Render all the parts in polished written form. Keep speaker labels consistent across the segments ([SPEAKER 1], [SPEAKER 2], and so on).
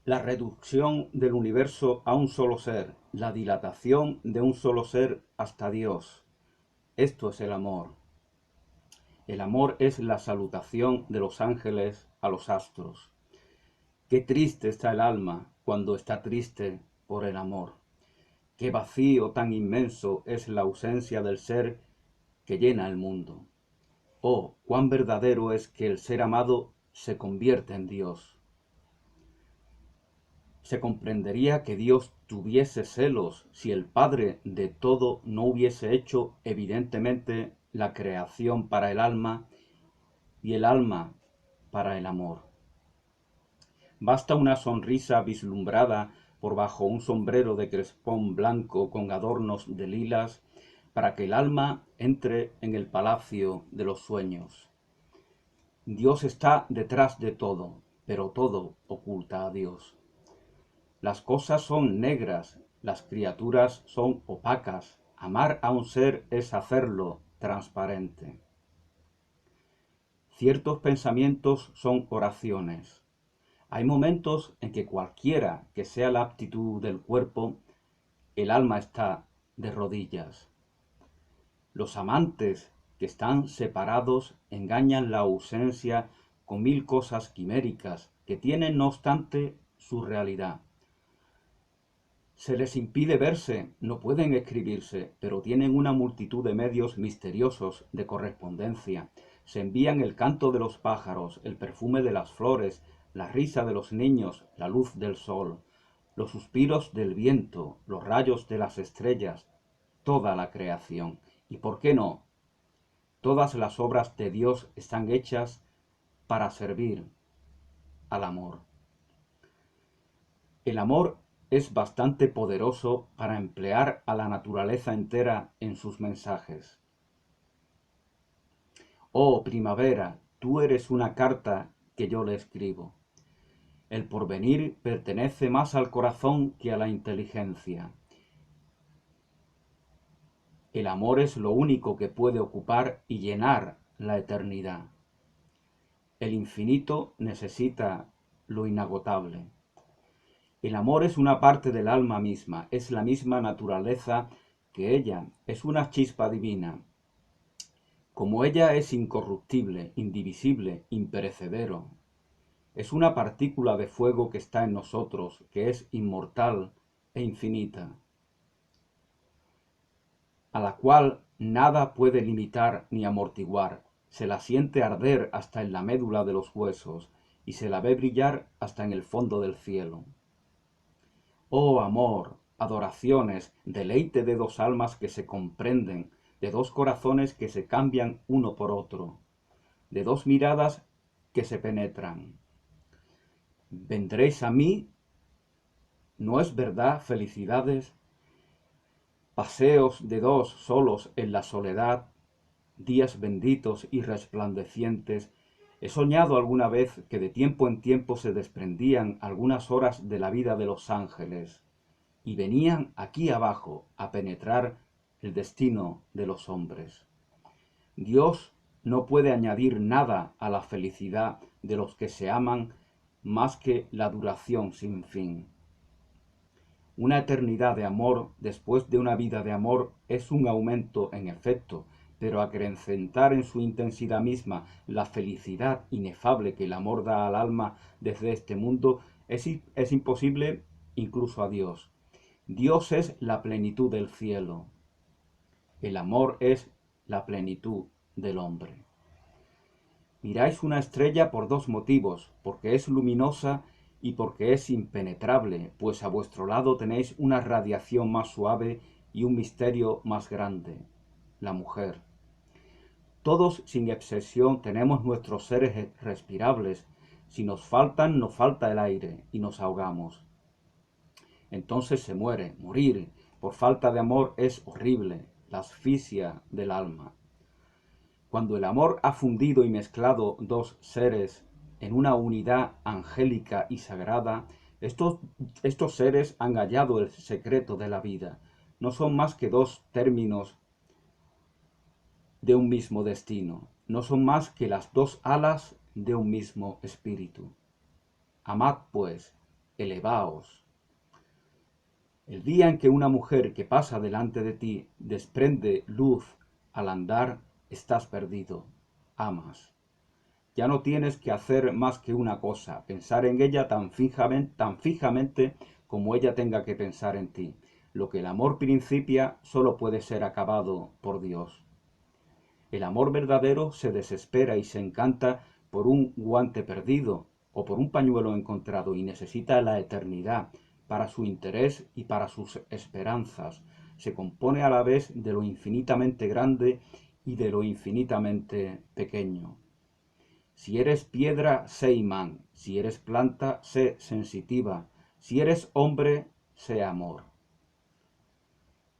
[SPEAKER 1] La reducción del universo a un solo ser, la dilatación de un solo ser hasta Dios. Esto es el amor. El amor es la salutación de los ángeles a los astros. Qué triste está el alma cuando está triste por el amor. Qué vacío tan inmenso es la ausencia del ser que llena el mundo. Oh, cuán verdadero es que el ser amado se convierte en Dios. Se comprendería que Dios tuviese celos si el Padre de todo no hubiese hecho evidentemente la creación para el alma y el alma para el amor. Basta una sonrisa vislumbrada por bajo un sombrero de crespón blanco con adornos de lilas para que el alma entre en el palacio de los sueños. Dios está detrás de todo, pero todo oculta a Dios. Las cosas son negras, las criaturas son opacas. Amar a un ser es hacerlo transparente. Ciertos pensamientos son oraciones. Hay momentos en que cualquiera que sea la aptitud del cuerpo, el alma está de rodillas. Los amantes que están separados engañan la ausencia con mil cosas quiméricas que tienen no obstante su realidad. Se les impide verse, no pueden escribirse, pero tienen una multitud de medios misteriosos de correspondencia. Se envían el canto de los pájaros, el perfume de las flores, la risa de los niños, la luz del sol, los suspiros del viento, los rayos de las estrellas, toda la creación. ¿Y por qué no? Todas las obras de Dios están hechas para servir al amor. El amor es bastante poderoso para emplear a la naturaleza entera en sus mensajes. Oh primavera, tú eres una carta que yo le escribo. El porvenir pertenece más al corazón que a la inteligencia. El amor es lo único que puede ocupar y llenar la eternidad. El infinito necesita lo inagotable. El amor es una parte del alma misma, es la misma naturaleza que ella, es una chispa divina. Como ella es incorruptible, indivisible, imperecedero, es una partícula de fuego que está en nosotros, que es inmortal e infinita, a la cual nada puede limitar ni amortiguar. Se la siente arder hasta en la médula de los huesos y se la ve brillar hasta en el fondo del cielo. Oh amor, adoraciones, deleite de dos almas que se comprenden, de dos corazones que se cambian uno por otro, de dos miradas que se penetran. Vendréis a mí, ¿no es verdad, felicidades? Paseos de dos solos en la soledad, días benditos y resplandecientes. He soñado alguna vez que de tiempo en tiempo se desprendían algunas horas de la vida de los ángeles y venían aquí abajo a penetrar el destino de los hombres. Dios no puede añadir nada a la felicidad de los que se aman más que la duración sin fin. Una eternidad de amor después de una vida de amor es un aumento en efecto, pero acrecentar en su intensidad misma la felicidad inefable que el amor da al alma desde este mundo es imposible incluso a Dios. Dios es la plenitud del cielo. El amor es la plenitud del hombre. Miráis una estrella por dos motivos, porque es luminosa y porque es impenetrable, pues a vuestro lado tenéis una radiación más suave y un misterio más grande, la mujer. Todos sin excepción tenemos nuestros seres respirables. Si nos faltan, nos falta el aire y nos ahogamos. Entonces se muere. Morir por falta de amor es horrible, la asfixia del alma. Cuando el amor ha fundido y mezclado dos seres en una unidad angélica y sagrada, estos seres han hallado el secreto de la vida. No son más que dos términos de un mismo destino. No son más que las dos alas de un mismo espíritu. Amad, pues, elevaos. El día en que una mujer que pasa delante de ti desprende luz al andar, estás perdido. Amas. Ya no tienes que hacer más que una cosa, pensar en ella tan fijamente como ella tenga que pensar en ti. Lo que el amor principia solo puede ser acabado por Dios. El amor verdadero se desespera y se encanta por un guante perdido o por un pañuelo encontrado y necesita la eternidad para su interés y para sus esperanzas. Se compone a la vez de lo infinitamente grande y de lo infinitamente pequeño. Si eres piedra, sé imán. Si eres planta, sé sensitiva. Si eres hombre, sé amor.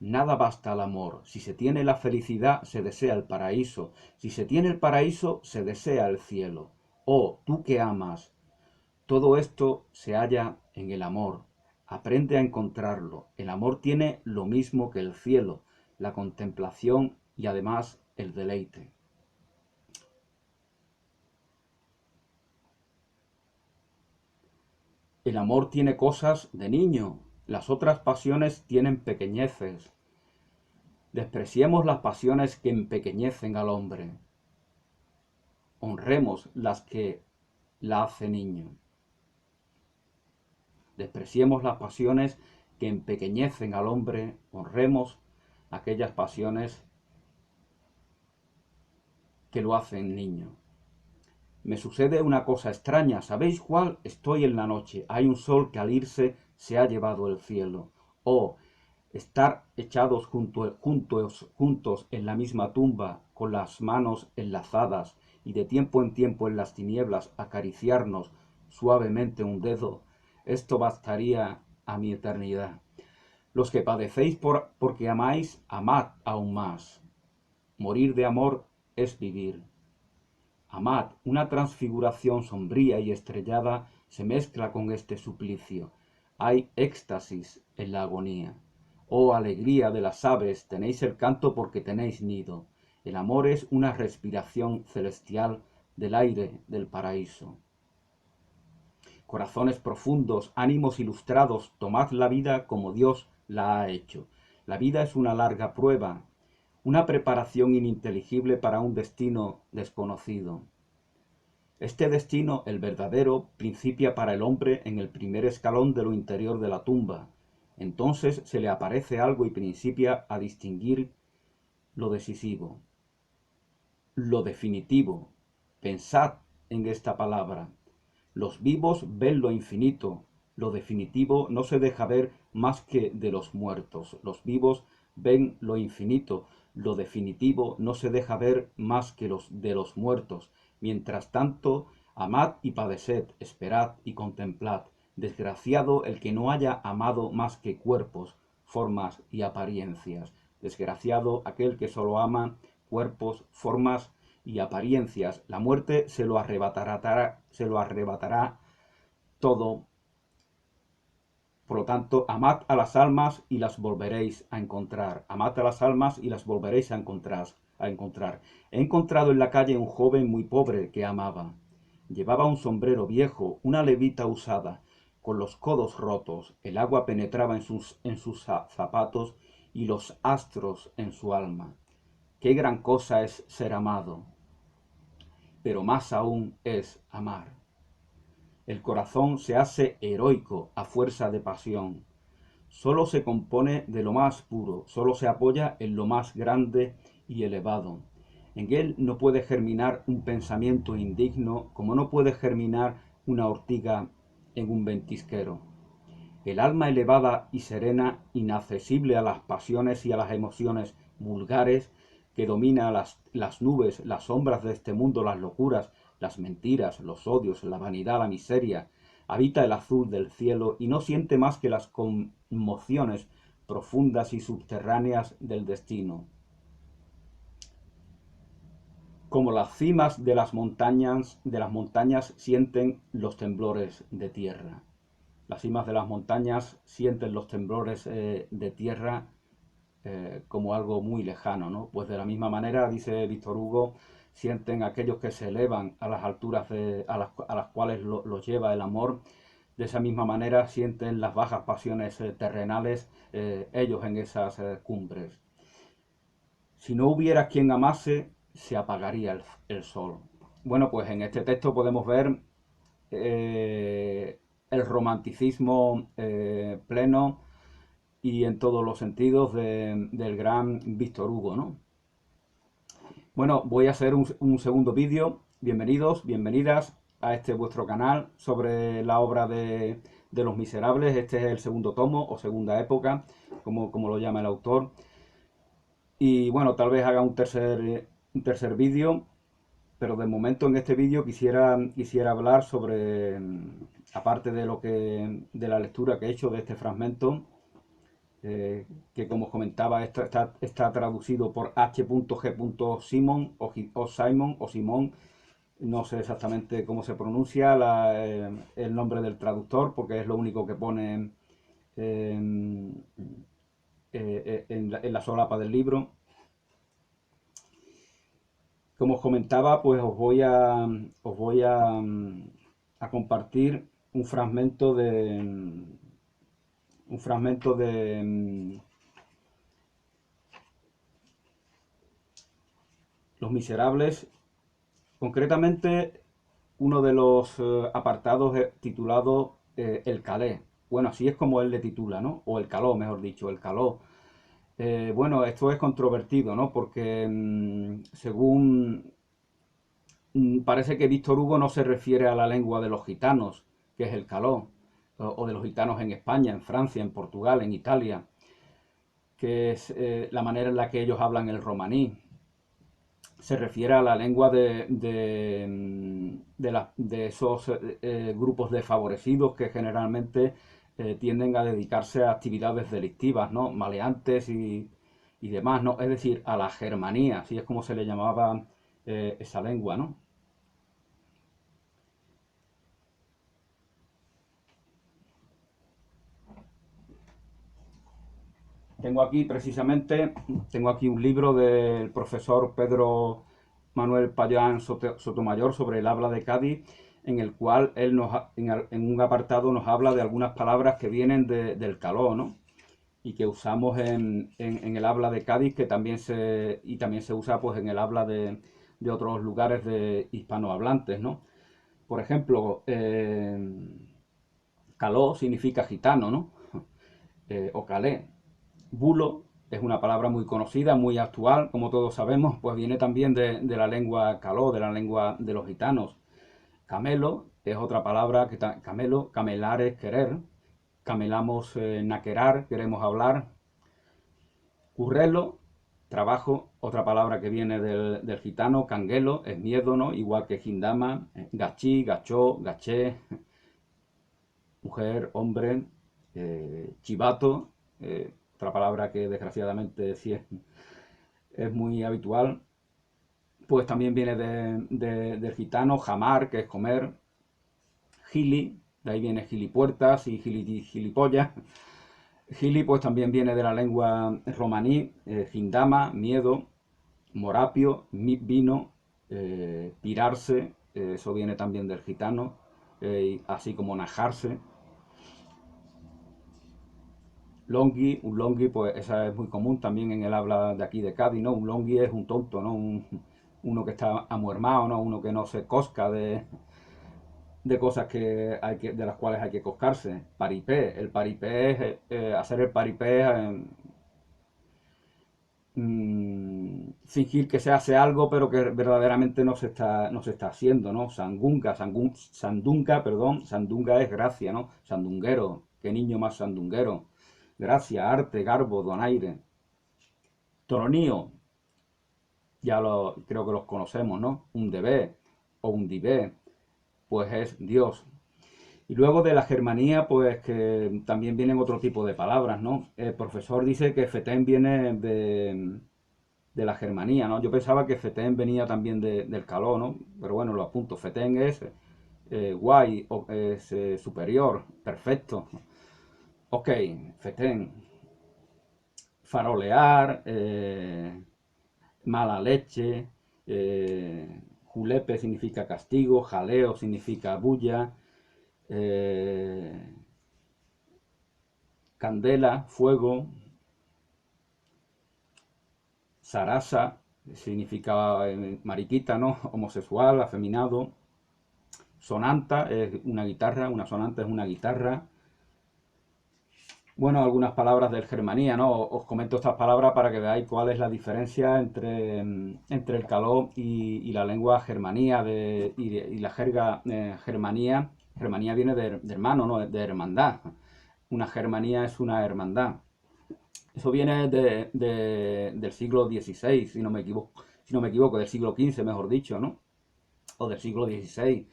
[SPEAKER 1] Nada basta al amor. Si se tiene la felicidad, se desea el paraíso. Si se tiene el paraíso, se desea el cielo. Oh, tú que amas, todo esto se halla en el amor. Aprende a encontrarlo. El amor tiene lo mismo que el cielo, la contemplación y además el deleite. El amor tiene cosas de niño, las otras pasiones tienen pequeñeces. Despreciemos las pasiones que empequeñecen al hombre. Honremos las que la hacen niño. Despreciemos las pasiones que empequeñecen al hombre. Honremos aquellas pasiones que lo hacen niño. Me sucede una cosa extraña, ¿sabéis cuál? Estoy en la noche, hay un sol que al irse se ha llevado el cielo. Oh, estar echados juntos en la misma tumba, con las manos enlazadas, y de tiempo en tiempo en las tinieblas acariciarnos suavemente un dedo, esto bastaría a mi eternidad. Los que padecéis porque amáis, amad aún más. Morir de amor es vivir. Amad, una transfiguración sombría y estrellada se mezcla con este suplicio. Hay éxtasis en la agonía. Oh alegría de las aves, tenéis el canto porque tenéis nido. El amor es una respiración celestial del aire del paraíso. Corazones profundos, ánimos ilustrados, tomad la vida como Dios la ha hecho. La vida es una larga prueba, una preparación ininteligible para un destino desconocido. Este destino, el verdadero, principia para el hombre en el primer escalón de lo interior de la tumba. Entonces se le aparece algo y principia a distinguir lo decisivo, lo definitivo. Pensad en esta palabra. Los vivos ven lo infinito. Lo definitivo no se deja ver más que de los muertos. Los vivos ven lo infinito. Lo definitivo no se deja ver más que de los muertos. Mientras tanto, amad y padeced, esperad y contemplad. Desgraciado el que no haya amado más que cuerpos, formas y apariencias. Desgraciado aquel que solo ama cuerpos, formas y apariencias. La muerte se lo arrebatará todo. Por lo tanto, amad a las almas y las volveréis a encontrar. Amad a las almas y las volveréis a encontrar. He encontrado en la calle un joven muy pobre que amaba. Llevaba un sombrero viejo, una levita usada, con los codos rotos. El agua penetraba en sus zapatos y los astros en su alma. Qué gran cosa es ser amado, pero más aún es amar. El corazón se hace heroico a fuerza de pasión. Solo se compone de lo más puro, solo se apoya en lo más grande y elevado. En él no puede germinar un pensamiento indigno como no puede germinar una ortiga en un ventisquero. El alma elevada y serena, inaccesible a las pasiones y a las emociones vulgares, que domina las nubes, las sombras de este mundo, las locuras, las mentiras, los odios, la vanidad, la miseria, habita el azul del cielo y no siente más que las conmociones profundas y subterráneas del destino. Como las cimas de las montañas sienten los temblores de tierra. Las cimas de las montañas sienten los temblores de tierra como algo muy lejano, ¿no? Pues de la misma manera, dice Víctor Hugo, sienten aquellos que se elevan a las alturas a las cuales los lleva el amor, de esa misma manera sienten las bajas pasiones terrenales ellos en esas cumbres. Si no hubiera quien amase, se apagaría el sol. Bueno, pues en este texto podemos ver el romanticismo pleno y en todos los sentidos del gran Víctor Hugo, ¿no? Bueno, voy a hacer un segundo vídeo. Bienvenidos, bienvenidas a este vuestro canal sobre la obra de Los Miserables. Este es el segundo tomo o segunda época, como lo llama el autor. Y bueno, tal vez haga un tercer vídeo, pero de momento en este vídeo quisiera hablar sobre, aparte de la lectura que he hecho de este fragmento, que como os comentaba está traducido por H.G. Simon o Simon o Simón, no sé exactamente cómo se pronuncia el nombre del traductor, porque es lo único que pone en la solapa del libro. Como os comentaba, pues os voy a compartir un fragmento de Los Miserables, concretamente uno de los apartados titulado El Calé. Bueno, así es como él le titula, ¿no? O El Caló, mejor dicho, El Caló. Bueno, esto es controvertido, ¿no? Porque según parece que Víctor Hugo no se refiere a la lengua de los gitanos, que es el caló, o de los gitanos en España, en Francia, en Portugal, en Italia, que es la manera en la que ellos hablan el romaní. Se refiere a la lengua de esos grupos desfavorecidos que generalmente tienden a dedicarse a actividades delictivas, ¿no? Maleantes y demás, ¿no? Es decir, a la germanía, así es como se le llamaba esa lengua, ¿no? Tengo aquí un libro del profesor Pedro Manuel Payán Sotomayor sobre el habla de Cádiz, en el cual él en un apartado nos habla de algunas palabras que vienen del caló, ¿no? Y que usamos en el habla de Cádiz, que también se usa pues en el habla de otros lugares de hispanohablantes, ¿no? Por ejemplo, caló significa gitano, ¿no? O calé. Bulo es una palabra muy conocida, muy actual, como todos sabemos, pues viene también de la lengua caló, de la lengua de los gitanos. Camelo es otra palabra, camelo, camelar es querer, camelamos naquerar, queremos hablar. Currelo, trabajo, otra palabra que viene del gitano. Canguelo es miedo, ¿no? Igual que gindama, gachí, gachó, gaché, mujer, hombre, chivato, otra palabra que desgraciadamente sí es muy habitual. Pues también viene del gitano. Jamar, que es comer. Gili, de ahí viene gilipuertas y gilipollas. Gili pues también viene de la lengua romaní. Gindama, miedo. Morapio, vino. Pirarse, eso viene también del gitano, así como najarse. Longhi, un longhi, pues esa es muy común también en el habla de aquí de Cádiz, ¿no? Un longhi es un tonto, ¿no? Uno que está amuermado, ¿no? Uno que no se cosca de cosas de las cuales hay que coscarse. Paripé, el paripé es hacer el paripé, fingir que se hace algo, pero que verdaderamente no se está haciendo, ¿no? Sandunga, perdón, sandunga es gracia, ¿no? Sandunguero, qué niño más sandunguero. Gracia, arte, garbo, donaire. Toronío, creo que los conocemos, ¿no? Un debé o un dibé, pues es Dios. Y luego de la germanía, pues que también vienen otro tipo de palabras, ¿no? El profesor dice que fetén viene de la germanía, ¿no? Yo pensaba que fetén venía también del caló, ¿no? Pero bueno, lo apunto. Fetén es guay, o es superior, perfecto. Ok, fetén. Farolear, mala leche, julepe significa castigo, jaleo significa bulla, candela, fuego, sarasa, significa mariquita, ¿no? Homosexual, afeminado. Sonanta es una guitarra, una sonanta es una guitarra. Bueno, algunas palabras del germanía, ¿no? Os comento estas palabras para que veáis cuál es la diferencia entre el caló y la lengua germanía y la jerga germanía. Germanía viene de hermano, ¿no? De hermandad. Una germanía es una hermandad. Eso viene del siglo XVI, si no me equivoco, del siglo XV, mejor dicho, ¿no? O del siglo XVI,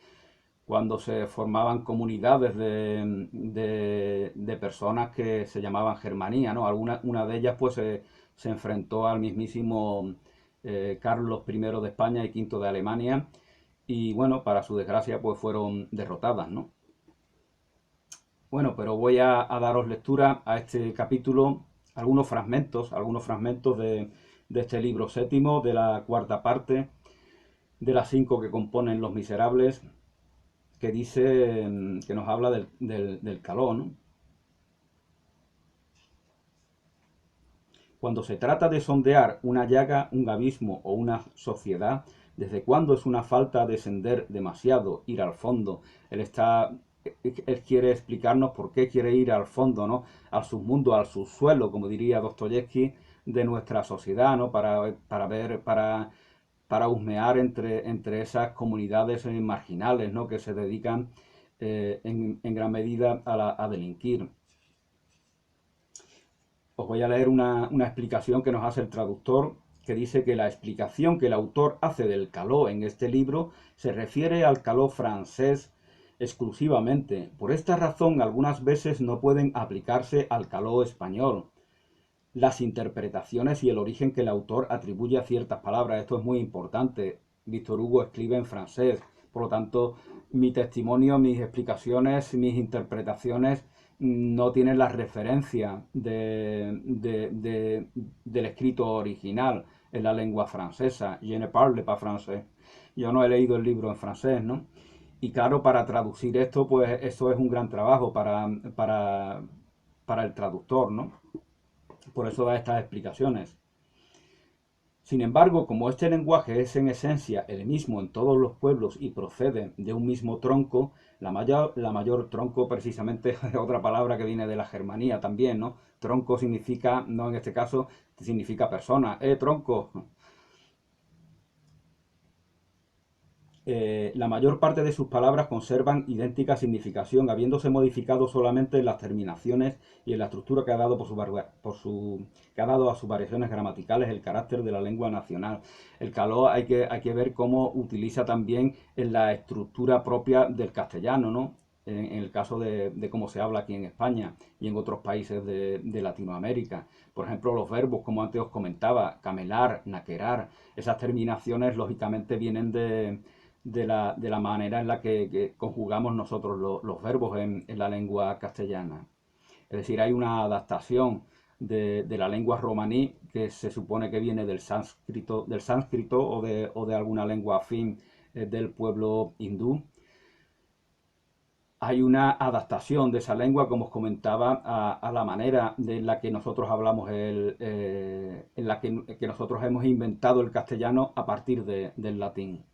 [SPEAKER 1] cuando se formaban comunidades de personas que se llamaban germanía, ¿no? Una de ellas pues se enfrentó al mismísimo Carlos I de España y V de Alemania y bueno, para su desgracia pues fueron derrotadas, ¿no? Bueno, pero voy a daros lectura a este capítulo, algunos fragmentos de este libro séptimo, de la cuarta parte, de las 5 que componen Los Miserables, que dice, que nos habla del caló, ¿no? Cuando se trata de sondear una llaga, un abismo o una sociedad, ¿desde cuándo es una falta descender demasiado, ir al fondo? Él quiere explicarnos por qué quiere ir al fondo, ¿no? Al submundo, al subsuelo, como diría Dostoyevsky, de nuestra sociedad, ¿no? Para husmear entre esas comunidades marginales, ¿no? Que se dedican en gran medida a delinquir. Os voy a leer una explicación que nos hace el traductor, que dice que la explicación que el autor hace del caló en este libro se refiere al caló francés exclusivamente. Por esta razón, algunas veces no pueden aplicarse al caló español. Las interpretaciones y el origen que el autor atribuye a ciertas palabras. Esto es muy importante. Víctor Hugo escribe en francés, por lo tanto, mi testimonio, mis explicaciones, mis interpretaciones no tienen la referencia del escrito original en la lengua francesa. Je ne parle pas français. Yo no he leído el libro en francés, ¿no? Y claro, para traducir esto, pues eso es un gran trabajo para el traductor, ¿no? Por eso da estas explicaciones. Sin embargo, como este lenguaje es en esencia el mismo en todos los pueblos y procede de un mismo tronco, la mayor tronco precisamente es otra palabra que viene de la germanía también, ¿no? Tronco significa, no en este caso, significa persona. Tronco! La mayor parte de sus palabras conservan idéntica significación, habiéndose modificado solamente en las terminaciones y en la estructura que ha dado, que ha dado a sus variaciones gramaticales el carácter de la lengua nacional. El caló hay que ver cómo utiliza también en la estructura propia del castellano, ¿no? En el caso de cómo se habla aquí en España y en otros países de Latinoamérica. Por ejemplo, los verbos, como antes os comentaba, camelar, naquerar, esas terminaciones lógicamente vienen de la manera en la que conjugamos nosotros los verbos en la lengua castellana. Es decir, hay una adaptación de la lengua romaní que se supone que viene del sánscrito o de alguna lengua afín del pueblo hindú. Hay una adaptación de esa lengua, como os comentaba, a la manera en la que nosotros hablamos, en la que nosotros hemos inventado el castellano a partir del latín.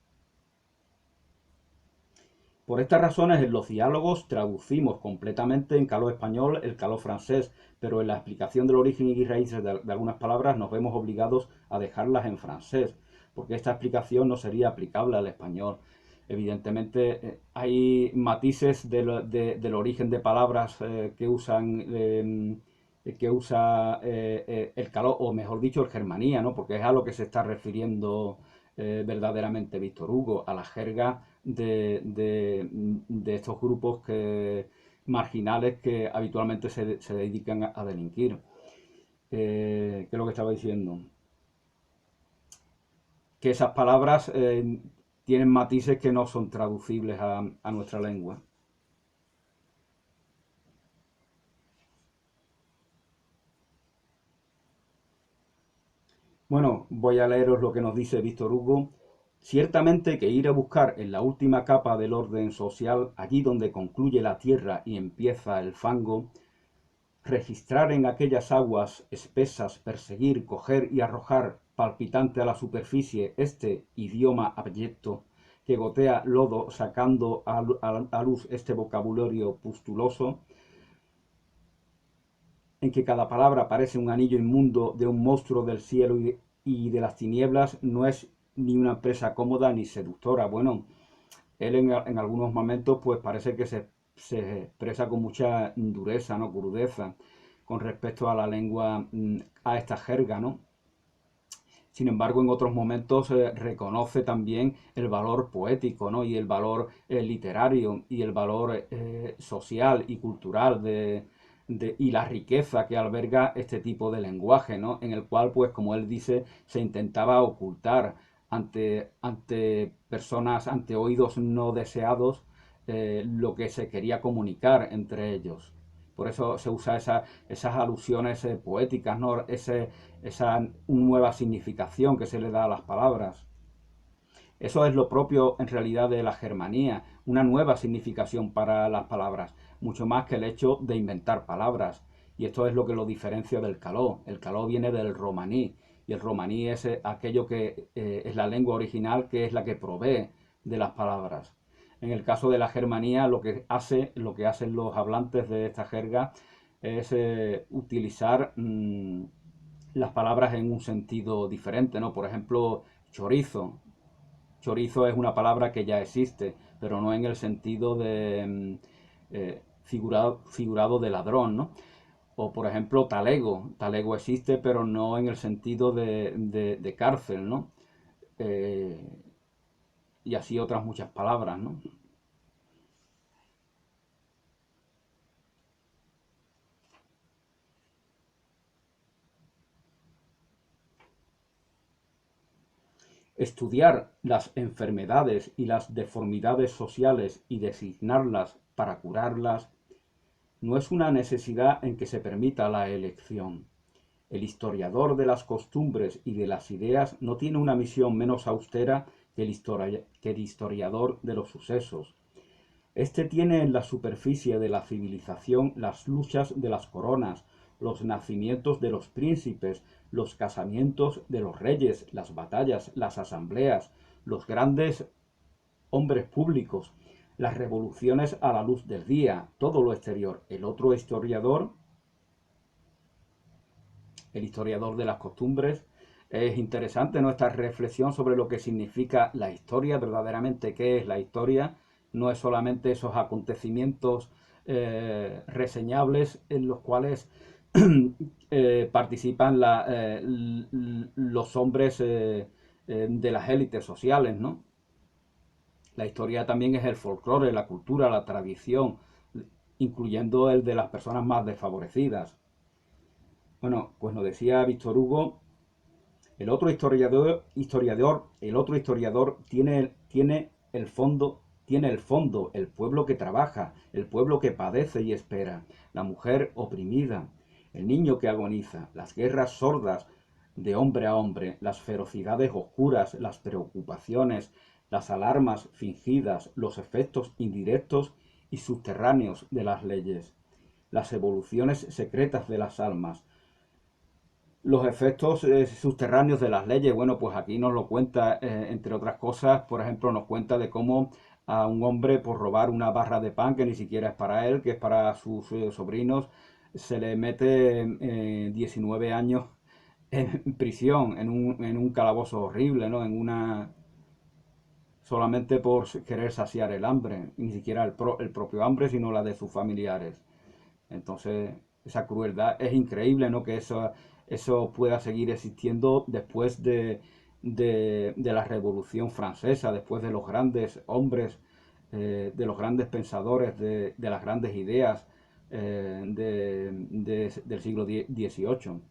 [SPEAKER 1] Por estas razones, en los diálogos traducimos completamente en caló español el caló francés, pero en la explicación del origen y raíces de algunas palabras nos vemos obligados a dejarlas en francés, porque esta explicación no sería aplicable al español. Evidentemente, hay matices del origen de palabras que usa el caló, o mejor dicho, el germanía, ¿no? Porque es a lo que se está refiriendo verdaderamente Víctor Hugo, a la jerga de estos grupos marginales que habitualmente se dedican a delinquir. ¿Qué es lo que estaba diciendo? Que esas palabras tienen matices que no son traducibles a nuestra lengua. Bueno, voy a leeros lo que nos dice Víctor Hugo. Ciertamente que ir a buscar en la última capa del orden social, allí donde concluye la tierra y empieza el fango, registrar en aquellas aguas espesas, perseguir, coger y arrojar palpitante a la superficie este idioma abyecto que gotea lodo sacando a luz este vocabulario pustuloso, en que cada palabra parece un anillo inmundo de un monstruo del cielo y de las tinieblas, no es ni una empresa cómoda ni seductora. Bueno, él en algunos momentos pues parece que se expresa con mucha dureza, ¿no? Crudeza con respecto a la lengua, a esta jerga, ¿no? Sin embargo, en otros momentos reconoce también el valor poético, ¿no? Y el valor literario y el valor social y cultural y la riqueza que alberga este tipo de lenguaje, ¿no? En el cual, pues, como él dice, se intentaba ocultar ante personas, ante oídos no deseados, lo que se quería comunicar entre ellos. Por eso se usa esas alusiones poéticas, ¿no? Esa nueva significación que se le da a las palabras. Eso es lo propio en realidad de la germanía, una nueva significación para las palabras, mucho más que el hecho de inventar palabras. Y esto es lo que lo diferencia del caló. El caló viene del romaní, y el romaní es aquello que es la lengua original, que es la que provee de las palabras. En el caso de la germanía, lo que hacen los hablantes de esta jerga es utilizar las palabras en un sentido diferente, ¿no? Por ejemplo, chorizo. Chorizo es una palabra que ya existe, pero no en el sentido de figurado de ladrón, ¿no? O por ejemplo, talego. Talego existe, pero no en el sentido de cárcel, ¿no? Eh, y así otras muchas palabras, ¿no? Estudiar las enfermedades y las deformidades sociales y designarlas para curarlas no es una necesidad en que se permita la elección. El historiador de las costumbres y de las ideas no tiene una misión menos austera que el historiador de los sucesos. Este tiene en la superficie de la civilización las luchas de las coronas, los nacimientos de los príncipes, los casamientos de los reyes, las batallas, las asambleas, los grandes hombres públicos, las revoluciones a la luz del día, todo lo exterior. El historiador de las costumbres, es interesante nuestra reflexión sobre lo que significa la historia, verdaderamente qué es la historia. No es solamente esos acontecimientos reseñables en los cuales participan los hombres de las élites sociales, ¿no? La historia también es el folclore, la cultura, la tradición, incluyendo el de las personas más desfavorecidas. Bueno, pues nos decía Víctor Hugo, el otro historiador tiene el fondo, el pueblo que trabaja, el pueblo que padece y espera, la mujer oprimida, el niño que agoniza, las guerras sordas de hombre a hombre, las ferocidades oscuras, las preocupaciones, las alarmas fingidas, los efectos indirectos y subterráneos de las leyes, las evoluciones secretas de las almas, los efectos subterráneos de las leyes. Bueno, pues aquí nos lo cuenta, entre otras cosas, por ejemplo, nos cuenta de cómo a un hombre por robar una barra de pan que ni siquiera es para él, que es para sus sobrinos, se le mete 19 años en prisión, en un calabozo horrible, ¿no? Solamente por querer saciar el hambre, y ni siquiera el propio hambre, sino la de sus familiares. Entonces, esa crueldad es increíble, ¿no? Que eso pueda seguir existiendo después de la Revolución Francesa, después de los grandes hombres, de los grandes pensadores, de las grandes ideas del siglo XVIII,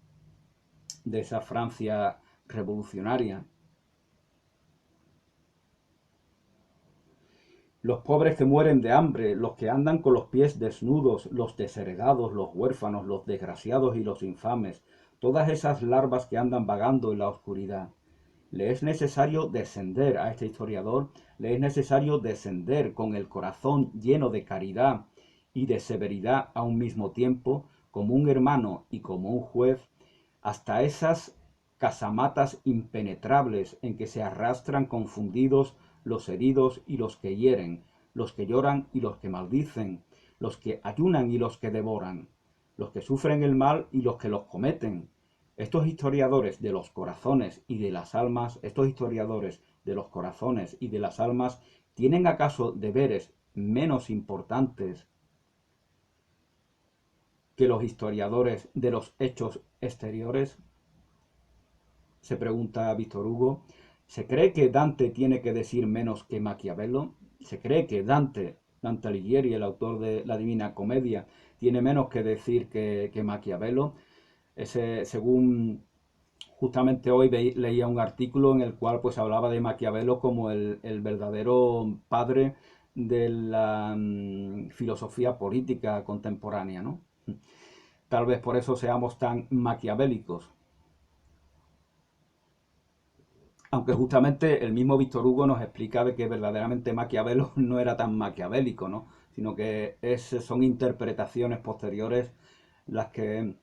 [SPEAKER 1] de esa Francia revolucionaria. Los pobres que mueren de hambre, los que andan con los pies desnudos, los desheredados, los huérfanos, los desgraciados y los infames, todas esas larvas que andan vagando en la oscuridad. Le es necesario descender a este historiador, le es necesario descender con el corazón lleno de caridad y de severidad a un mismo tiempo, como un hermano y como un juez, hasta esas casamatas impenetrables en que se arrastran confundidos los heridos y los que hieren, los que lloran y los que maldicen, los que ayunan y los que devoran, los que sufren el mal y los que los cometen. Estos historiadores de los corazones y de las almas, estos historiadores de los corazones y de las almas, ¿tienen acaso deberes menos importantes que los historiadores de los hechos exteriores? Se pregunta Víctor Hugo. ¿Se cree que Dante tiene que decir menos que Maquiavelo? ¿Se cree que Dante Alighieri, el autor de la Divina Comedia, tiene menos que decir que Maquiavelo? Según justamente hoy leía un artículo en el cual pues hablaba de Maquiavelo como el verdadero padre de la filosofía política contemporánea, ¿no? Tal vez por eso seamos tan maquiavélicos. Aunque justamente el mismo Víctor Hugo nos explica de que verdaderamente Maquiavelo no era tan maquiavélico, ¿no? Sino que son interpretaciones posteriores las que,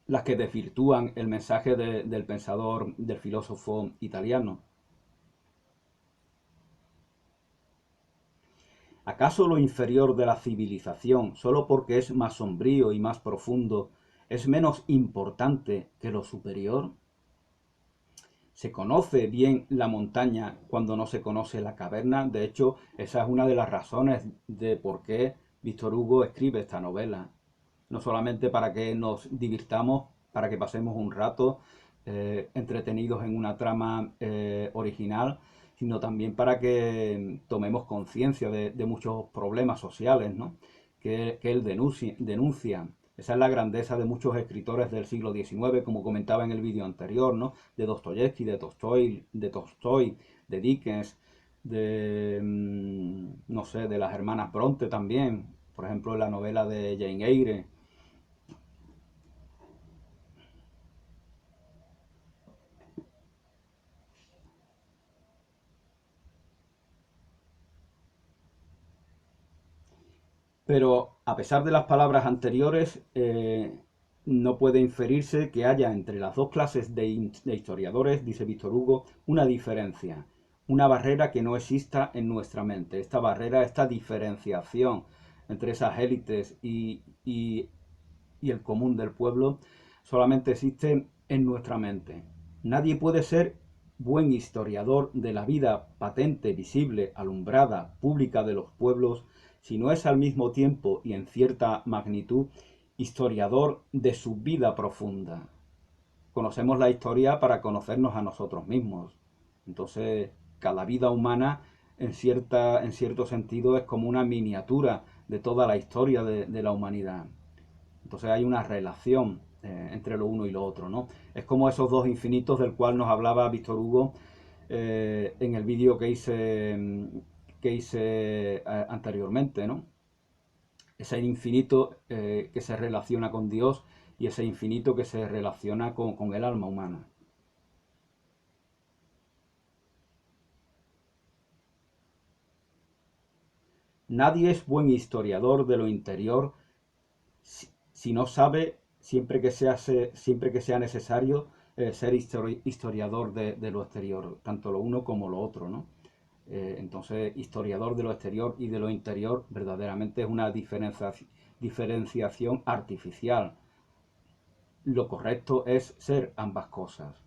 [SPEAKER 1] las que desvirtúan el mensaje del pensador, del filósofo italiano. ¿Acaso lo inferior de la civilización, solo porque es más sombrío y más profundo, es menos importante que lo superior? Se conoce bien la montaña cuando no se conoce la caverna. De hecho, esa es una de las razones de por qué Víctor Hugo escribe esta novela. No solamente para que nos divirtamos, para que pasemos un rato entretenidos en una trama original, sino también para que tomemos conciencia de muchos problemas sociales, ¿no? que él denuncia. Esa es la grandeza de muchos escritores del siglo XIX, como comentaba en el vídeo anterior, ¿no? De Dostoyevsky, de Tolstoy, de Dickens, no sé, de las hermanas Bronte también, por ejemplo, en la novela de Jane Eyre. Pero a pesar de las palabras anteriores, no puede inferirse que haya entre las dos clases de historiadores, dice Víctor Hugo, una diferencia, una barrera que no exista en nuestra mente. Esta barrera, esta diferenciación entre esas élites y el común del pueblo, solamente existe en nuestra mente. Nadie puede ser buen historiador de la vida patente, visible, alumbrada, pública de los pueblos, si no es al mismo tiempo y en cierta magnitud historiador de su vida profunda. Conocemos la historia para conocernos a nosotros mismos. Entonces, cada vida humana, en cierto sentido, es como una miniatura de toda la historia de la humanidad. Entonces hay una relación entre lo uno y lo otro, ¿no? Es como esos dos infinitos del cual nos hablaba Víctor Hugo en el vídeo que hice anteriormente, ¿no? Ese infinito que se relaciona con Dios y ese infinito que se relaciona con el alma humana. Nadie es buen historiador de lo interior si no sabe, siempre que sea necesario, ser historiador de lo exterior, tanto lo uno como lo otro, ¿no? Entonces, historiador de lo exterior y de lo interior verdaderamente es una diferenciación artificial. Lo correcto es ser ambas cosas.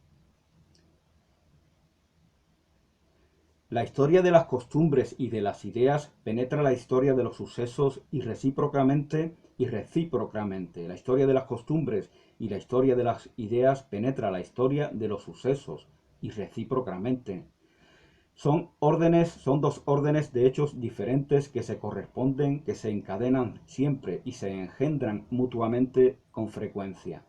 [SPEAKER 1] La historia de las costumbres y de las ideas penetra la historia de los sucesos y recíprocamente. La historia de las costumbres y la historia de las ideas penetra la historia de los sucesos y recíprocamente. Son dos órdenes de hechos diferentes que se corresponden, que se encadenan siempre y se engendran mutuamente con frecuencia.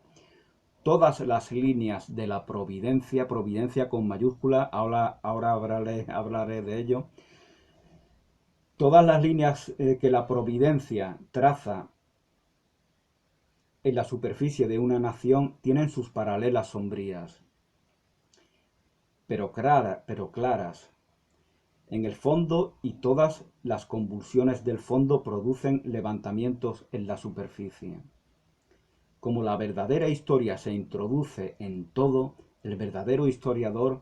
[SPEAKER 1] Todas las líneas de la providencia, providencia con mayúscula, ahora hablaré de ello, todas las líneas que la providencia traza en la superficie de una nación tienen sus paralelas sombrías. pero claras en el fondo, y todas las convulsiones del fondo producen levantamientos en la superficie. Como la verdadera historia se introduce en todo, el verdadero historiador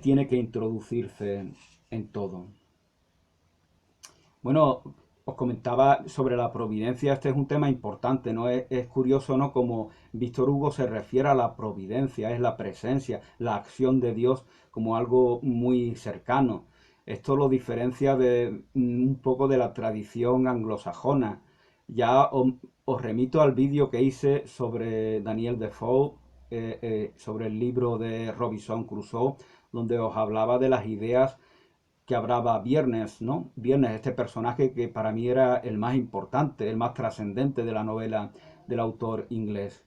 [SPEAKER 1] tiene que introducirse en todo. Bueno, os comentaba sobre la providencia. Este es un tema importante, ¿no? Es curioso, ¿no? Como Víctor Hugo se refiere a la providencia, es la presencia, la acción de Dios como algo muy cercano. Esto lo diferencia de un poco de la tradición anglosajona. Ya os remito al vídeo que hice sobre Daniel Defoe, sobre el libro de Robinson Crusoe, donde os hablaba de las ideas que hablaba Viernes, ¿no? Viernes, este personaje que para mí era el más importante, el más trascendente de la novela del autor inglés.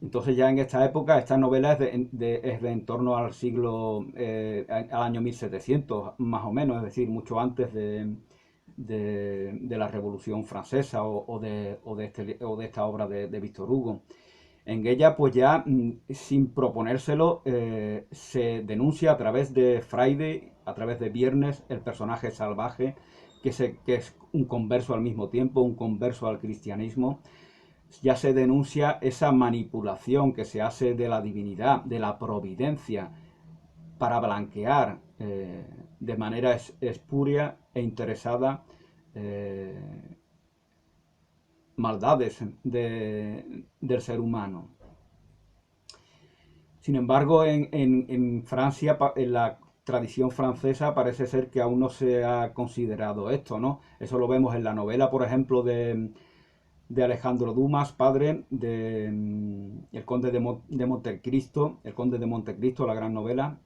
[SPEAKER 1] Entonces ya en esta época, esta novela es de en torno al siglo, al año 1700, más o menos, es decir, mucho antes de la Revolución Francesa o de esta obra de Víctor Hugo. En ella, pues ya sin proponérselo, se denuncia a través de Friday, a través de Viernes, el personaje salvaje, que es un converso al mismo tiempo, un converso al cristianismo. Ya se denuncia esa manipulación que se hace de la divinidad, de la providencia, para blanquear de manera espuria e interesada maldades del ser humano. Sin embargo, en Francia, en la tradición francesa, parece ser que aún no se ha considerado esto, ¿no? Eso lo vemos en la novela, por ejemplo, de Alejandro Dumas, padre de El Conde de Montecristo, El Conde de Montecristo, la gran novela.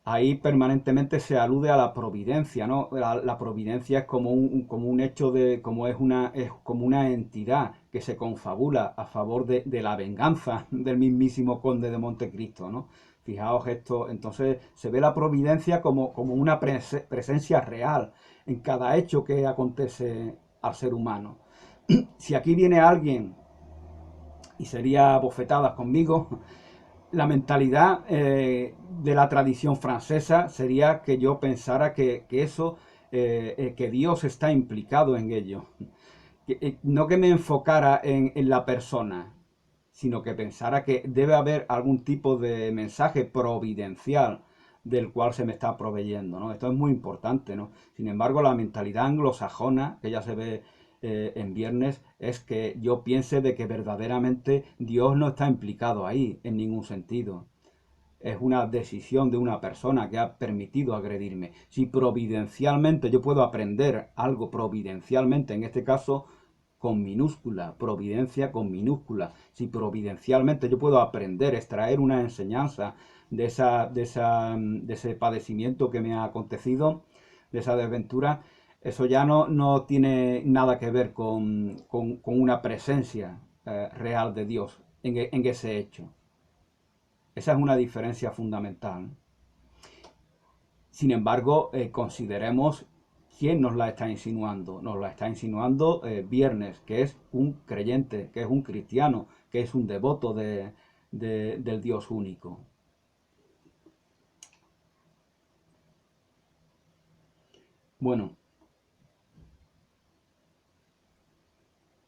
[SPEAKER 1] Ahí permanentemente se alude a la providencia, ¿no? La providencia es como un hecho es como una entidad que se confabula a favor de la venganza del mismísimo conde de Montecristo, ¿no? Fijaos esto, entonces se ve la providencia como una presencia real en cada hecho que acontece al ser humano. Si aquí viene alguien y sería bofetadas conmigo, la mentalidad de la tradición francesa sería que yo pensara que eso, que Dios está implicado en ello. No que me enfocara en la persona, sino que pensara que debe haber algún tipo de mensaje providencial del cual se me está proveyendo, ¿no? Esto es muy importante, ¿no? Sin embargo, la mentalidad anglosajona, que ya se ve en Viernes, es que yo piense de que verdaderamente Dios no está implicado ahí en ningún sentido. Es una decisión de una persona que ha permitido agredirme. Si providencialmente yo puedo aprender algo providencialmente, en este caso con minúscula, providencia con minúscula, si providencialmente yo puedo aprender, extraer una enseñanza de ese padecimiento que me ha acontecido, de esa desventura, eso ya no tiene nada que ver con una presencia real de Dios en ese hecho. Esa es una diferencia fundamental. Sin embargo, consideremos quién nos la está insinuando. Nos la está insinuando Viernes, que es un creyente, que es un cristiano, que es un devoto del Dios único. Bueno,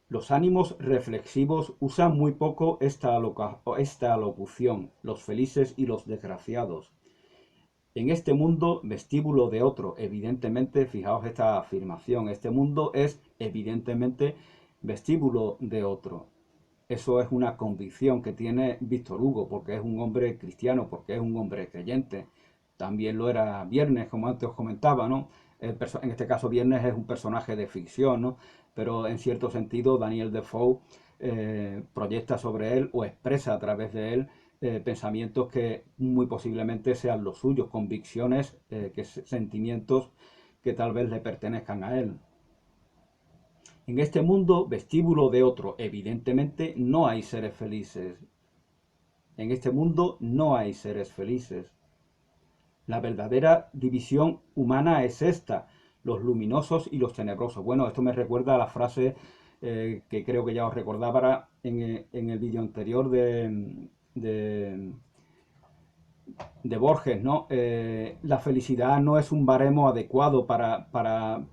[SPEAKER 1] los ánimos reflexivos usan muy poco esta locución, los felices y los desgraciados. En este mundo, vestíbulo de otro, evidentemente, fijaos esta afirmación, este mundo es evidentemente vestíbulo de otro. Eso es una convicción que tiene Víctor Hugo, porque es un hombre cristiano, porque es un hombre creyente. También lo era Viernes, como antes os comentaba, ¿no? En este caso Viernes es un personaje de ficción, ¿no? Pero en cierto sentido Daniel Defoe proyecta sobre él o expresa a través de él pensamientos que muy posiblemente sean los suyos, convicciones, sentimientos que tal vez le pertenezcan a él. En este mundo, vestíbulo de otro, evidentemente no hay seres felices. En este mundo no hay seres felices. La verdadera división humana es esta, los luminosos y los tenebrosos. Bueno, esto me recuerda a la frase que creo que ya os recordaba en el vídeo anterior de de Borges, ¿no? La felicidad no es un baremo adecuado para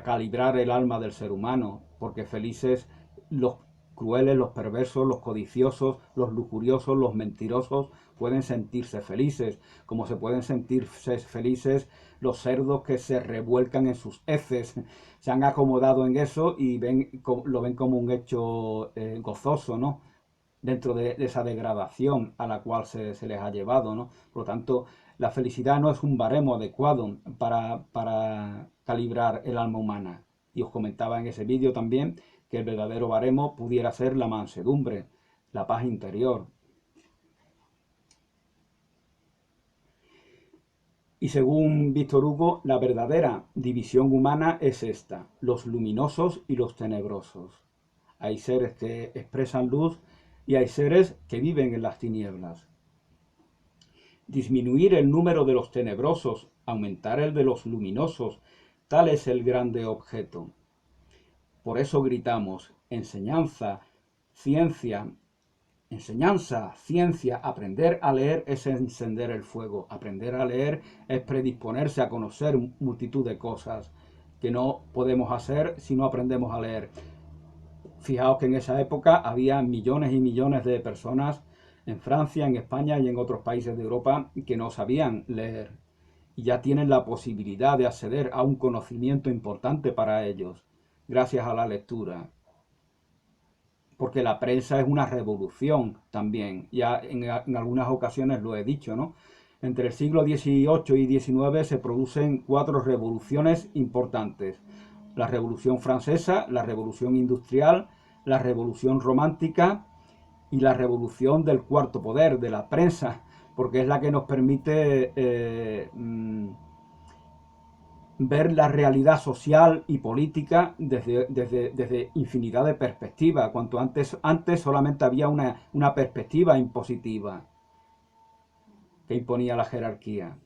[SPEAKER 1] calibrar el alma del ser humano, porque felices los crueles, los perversos, los codiciosos, los lujuriosos, los mentirosos pueden sentirse felices, como se pueden sentirse felices los cerdos que se revuelcan en sus heces, se han acomodado en eso y lo ven como un hecho gozoso, ¿no? Dentro de esa degradación a la cual se les ha llevado, ¿no? Por lo tanto, la felicidad no es un baremo adecuado para calibrar el alma humana. Y os comentaba en ese vídeo también que el verdadero baremo pudiera ser la mansedumbre, la paz interior. Y según Víctor Hugo, la verdadera división humana es esta: los luminosos y los tenebrosos. Hay seres que expresan luz y hay seres que viven en las tinieblas. Disminuir el número de los tenebrosos, aumentar el de los luminosos, tal es el grande objeto. Por eso gritamos: ciencia, ciencia. Aprender a leer es encender el fuego. Aprender a leer es predisponerse a conocer multitud de cosas que no podemos hacer si no aprendemos a leer. Fijaos que en esa época había millones y millones de personas en Francia, en España y en otros países de Europa que no sabían leer y ya tienen la posibilidad de acceder a un conocimiento importante para ellos gracias a la lectura. Porque la prensa es una revolución también, ya en algunas ocasiones lo he dicho, ¿no? Entre el siglo XVIII y XIX se producen 4 revoluciones importantes: la Revolución Francesa, la Revolución Industrial, la Revolución Romántica y la Revolución del Cuarto Poder, de la prensa, porque es la que nos permite ver la realidad social y política desde infinidad de perspectivas. Cuanto antes solamente había una perspectiva impositiva que imponía la jerarquía.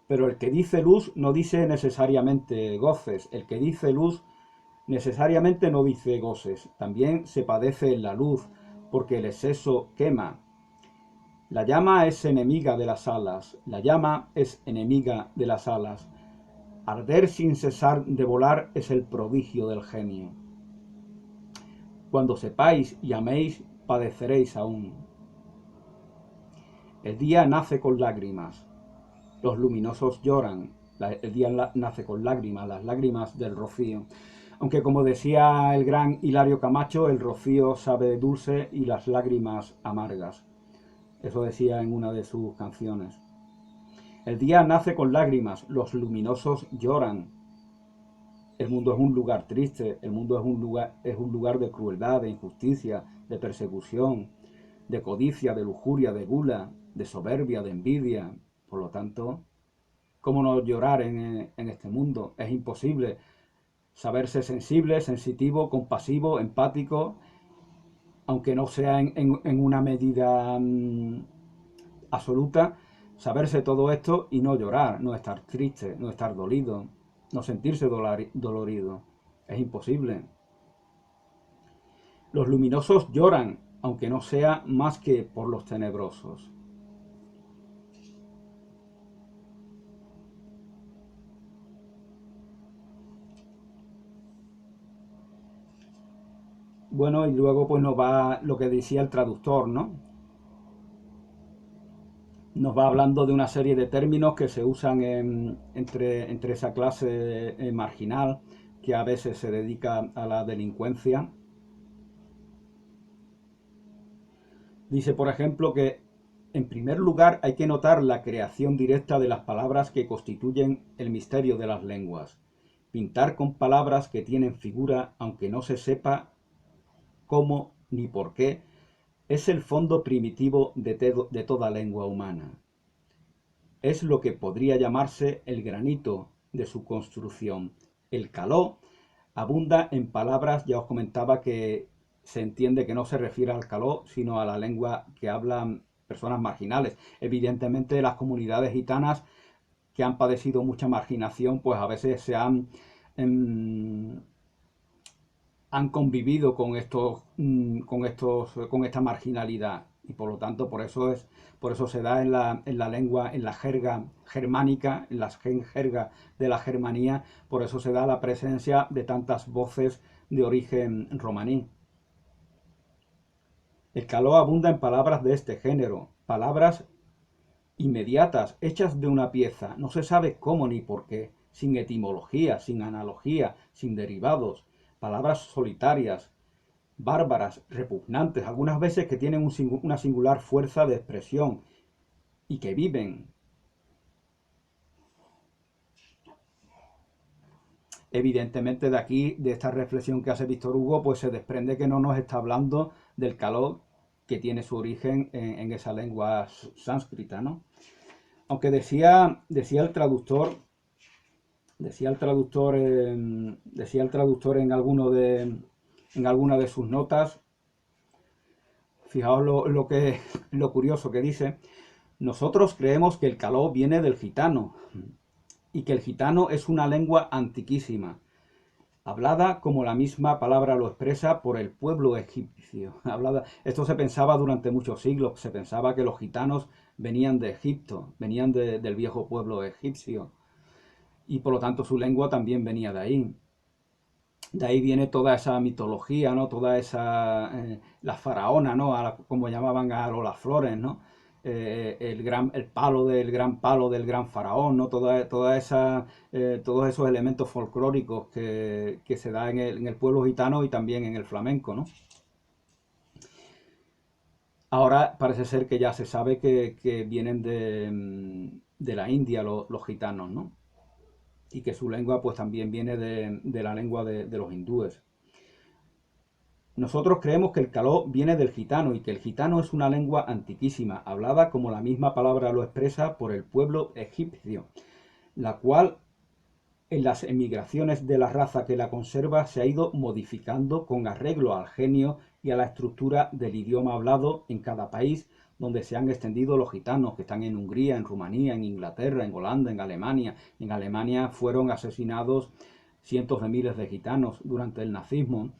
[SPEAKER 1] Pero el que dice luz no dice necesariamente goces. El que dice luz necesariamente no dice goces. También se padece en la luz, porque el exceso quema. La llama es enemiga de las alas. La llama es enemiga de las alas. Arder sin cesar de volar es el prodigio del genio. Cuando sepáis y améis, padeceréis aún. El día nace con lágrimas. Los luminosos lloran. El día nace con lágrimas, las lágrimas del rocío. Aunque, como decía el gran Hilario Camacho, el rocío sabe dulce y las lágrimas amargas. Eso decía en una de sus canciones. El día nace con lágrimas, los luminosos lloran. El mundo es un lugar triste, el mundo es un lugar de crueldad, de injusticia, de persecución, de codicia, de lujuria, de gula, de soberbia, de envidia. Por lo tanto, ¿cómo no llorar en este mundo? Es imposible saberse sensible, sensitivo, compasivo, empático, aunque no sea en una medida absoluta, saberse todo esto y no llorar, no estar triste, no estar dolido, no sentirse dolorido. Es imposible. Los luminosos lloran, aunque no sea más que por los tenebrosos. Bueno, y luego pues nos va lo que decía el traductor, ¿no? Nos va hablando de una serie de términos que se usan entre esa clase marginal que a veces se dedica a la delincuencia. Dice, por ejemplo, que en primer lugar hay que notar la creación directa de las palabras que constituyen el misterio de las lenguas. Pintar con palabras que tienen figura, aunque no se sepa cómo ni por qué, es el fondo primitivo de toda lengua humana. Es lo que podría llamarse el granito de su construcción. El caló abunda en palabras, ya os comentaba que se entiende que no se refiere al caló, sino a la lengua que hablan personas marginales. Evidentemente las comunidades gitanas que han padecido mucha marginación, pues a veces se han han convivido con esta marginalidad. Y por lo tanto, por eso se da en la lengua, en la jerga germánica, en las jergas de la Germanía, por eso se da la presencia de tantas voces de origen romaní. El caló abunda en palabras de este género, palabras inmediatas, hechas de una pieza, no se sabe cómo ni por qué, sin etimología, sin analogía, sin derivados, palabras solitarias, bárbaras, repugnantes, algunas veces que tienen una singular fuerza de expresión y que viven. Evidentemente de aquí, de esta reflexión que hace Víctor Hugo, pues se desprende que no nos está hablando del caló que tiene su origen en esa lengua sánscrita, ¿no? Aunque decía el traductor en alguna de sus notas, fijaos lo curioso que dice: nosotros creemos que el caló viene del gitano y que el gitano es una lengua antiquísima, hablada, como la misma palabra lo expresa, por el pueblo egipcio. Esto se pensaba durante muchos siglos, se pensaba que los gitanos venían de Egipto, venían del viejo pueblo egipcio, y por lo tanto su lengua también venía de ahí. De ahí viene toda esa mitología, ¿no? Toda esa, la faraona, ¿no? Como llamaban a las flores, ¿no? El gran palo del gran faraón, ¿no? Todos esos elementos folclóricos que se da en el pueblo gitano y también en el flamenco, ¿no? Ahora parece ser que ya se sabe que vienen de la India los gitanos, ¿no? Y que su lengua pues también viene de la lengua de los hindúes. Nosotros creemos que el caló viene del gitano y que el gitano es una lengua antiquísima, hablada, como la misma palabra lo expresa, por el pueblo egipcio, la cual en las emigraciones de la raza que la conserva se ha ido modificando con arreglo al genio y a la estructura del idioma hablado en cada país donde se han extendido los gitanos, que están en Hungría, en Rumanía, en Inglaterra, en Holanda, en Alemania. En Alemania fueron asesinados cientos de miles de gitanos durante el nazismo.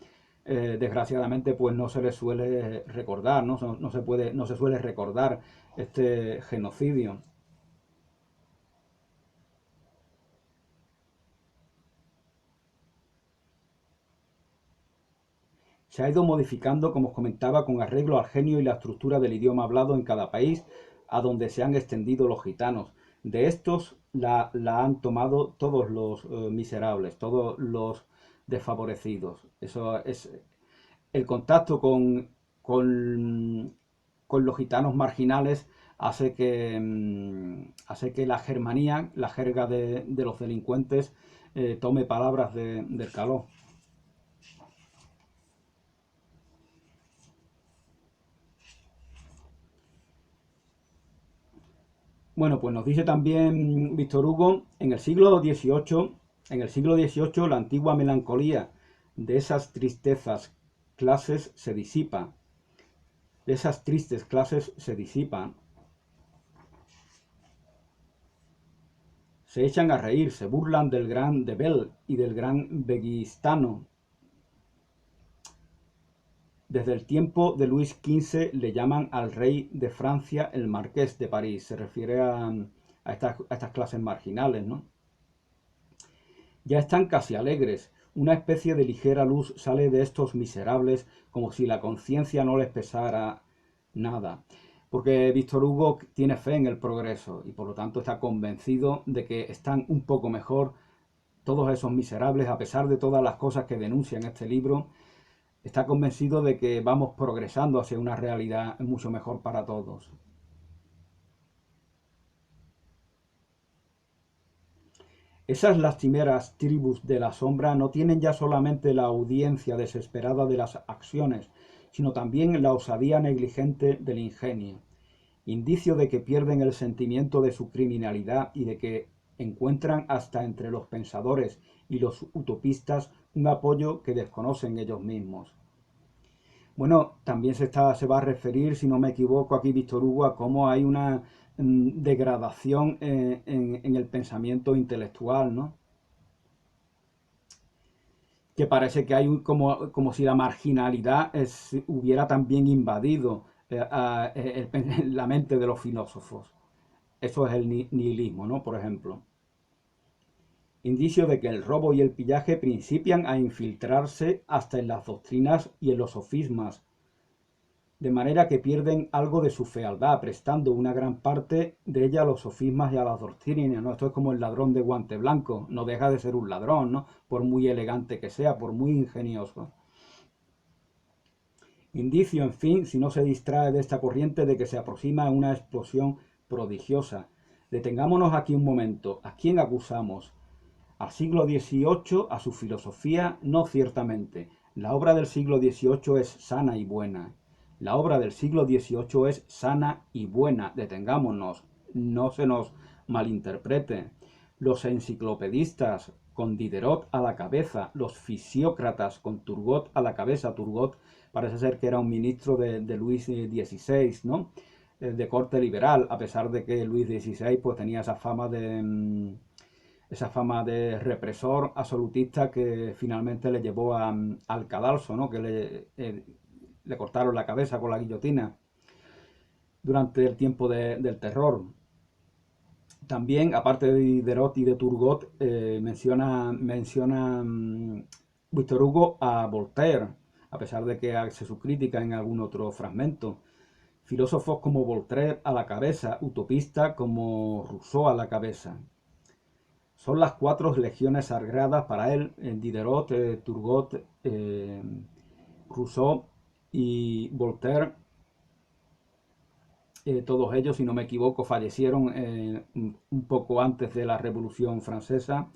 [SPEAKER 1] Desgraciadamente pues no se les suele recordar, no se suele recordar este genocidio. Se ha ido modificando, como os comentaba, con arreglo al genio y la estructura del idioma hablado en cada país a donde se han extendido los gitanos. De estos la han tomado todos los miserables, todos los desfavorecidos. Eso es el contacto con los gitanos marginales hace que la germanía, la jerga de los delincuentes, tome palabras del caló. Bueno, pues nos dice también Víctor Hugo, en el siglo XVIII la antigua melancolía de esas tristezas clases se disipa, de esas tristes clases se disipan, se echan a reír, se burlan del gran de Bell y del gran Beguistano. Desde el tiempo de Luis XV le llaman al rey de Francia el marqués de París. Se refiere a estas clases marginales, ¿no? Ya están casi alegres. Una especie de ligera luz sale de estos miserables, como si la conciencia no les pesara nada. Porque Víctor Hugo tiene fe en el progreso y por lo tanto está convencido de que están un poco mejor todos esos miserables, a pesar de todas las cosas que denuncia en este libro. Está convencido de que vamos progresando hacia una realidad mucho mejor para todos. Esas lastimeras tribus de la sombra no tienen ya solamente la audiencia desesperada de las acciones, sino también la osadía negligente del ingenio, indicio de que pierden el sentimiento de su criminalidad y de que encuentran hasta entre los pensadores y los utopistas un apoyo que desconocen ellos mismos. Bueno, también se va a referir, si no me equivoco, aquí Víctor Hugo, a cómo hay una degradación en el pensamiento intelectual, ¿no? que parece que hay como si la marginalidad hubiera también invadido la mente de los filósofos. Eso es el nihilismo, ¿no? Por ejemplo. Indicio de que el robo y el pillaje principian a infiltrarse hasta en las doctrinas y en los sofismas, de manera que pierden algo de su fealdad, prestando una gran parte de ella a los sofismas y a las doctrinas, ¿no? Esto es como el ladrón de guante blanco, no deja de ser un ladrón, ¿no? Por muy elegante que sea, por muy ingenioso. Indicio, en fin, si no se distrae de esta corriente, de que se aproxima a una explosión prodigiosa. Detengámonos aquí un momento. ¿A quién acusamos? Al siglo XVIII, a su filosofía, no ciertamente. La obra del siglo XVIII es sana y buena. La obra del siglo XVIII es sana y buena. Detengámonos, no se nos malinterprete. Los enciclopedistas con Diderot a la cabeza, los fisiócratas con Turgot a la cabeza. Turgot parece ser que era un ministro de Luis XVI, ¿no? De corte liberal, a pesar de que Luis XVI pues tenía esa fama de represor absolutista que finalmente le llevó al cadalso, ¿no? Que le cortaron la cabeza con la guillotina durante el tiempo del terror. También, aparte de Diderot y de Turgot, menciona Víctor Hugo a Voltaire, a pesar de que hace su crítica en algún otro fragmento. Filósofos como Voltaire a la cabeza, utopista como Rousseau a la cabeza. Son las 4 legiones sagradas para él, Diderot, Turgot, Rousseau y Voltaire. Todos ellos, si no me equivoco, fallecieron un poco antes de la Revolución Francesa.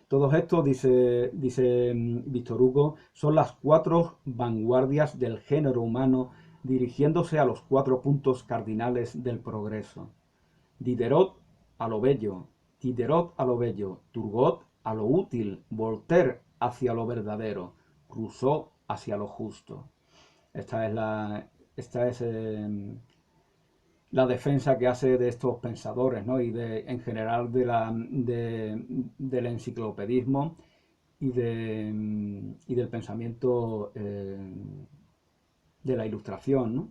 [SPEAKER 1] Todos estos, dice Víctor Hugo, son las 4 vanguardias del género humano dirigiéndose a los 4 puntos cardinales del progreso. Diderot a lo bello, Diderot a lo bello, Turgot a lo útil, Voltaire hacia lo verdadero, Rousseau hacia lo justo. Esta es la defensa que hace de estos pensadores, ¿no? Y en general del enciclopedismo y del pensamiento de la ilustración, ¿no?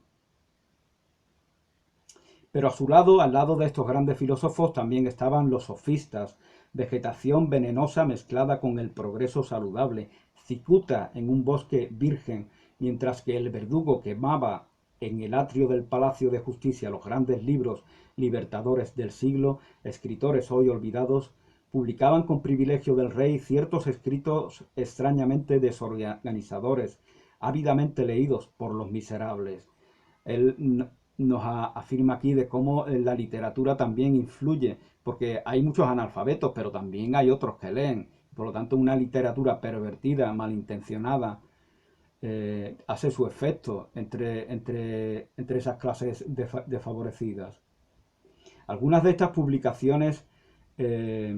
[SPEAKER 1] Pero a su lado, al lado de estos grandes filósofos, también estaban los sofistas, vegetación venenosa mezclada con el progreso saludable, cicuta en un bosque virgen, mientras que el verdugo quemaba en el atrio del Palacio de Justicia los grandes libros libertadores del siglo, escritores hoy olvidados, publicaban con privilegio del rey ciertos escritos extrañamente desorganizadores, ávidamente leídos por los miserables. Él nos afirma aquí de cómo la literatura también influye, porque hay muchos analfabetos, pero también hay otros que leen. Por lo tanto, una literatura pervertida, malintencionada, hace su efecto entre esas clases desfavorecidas. Algunas de estas publicaciones eh,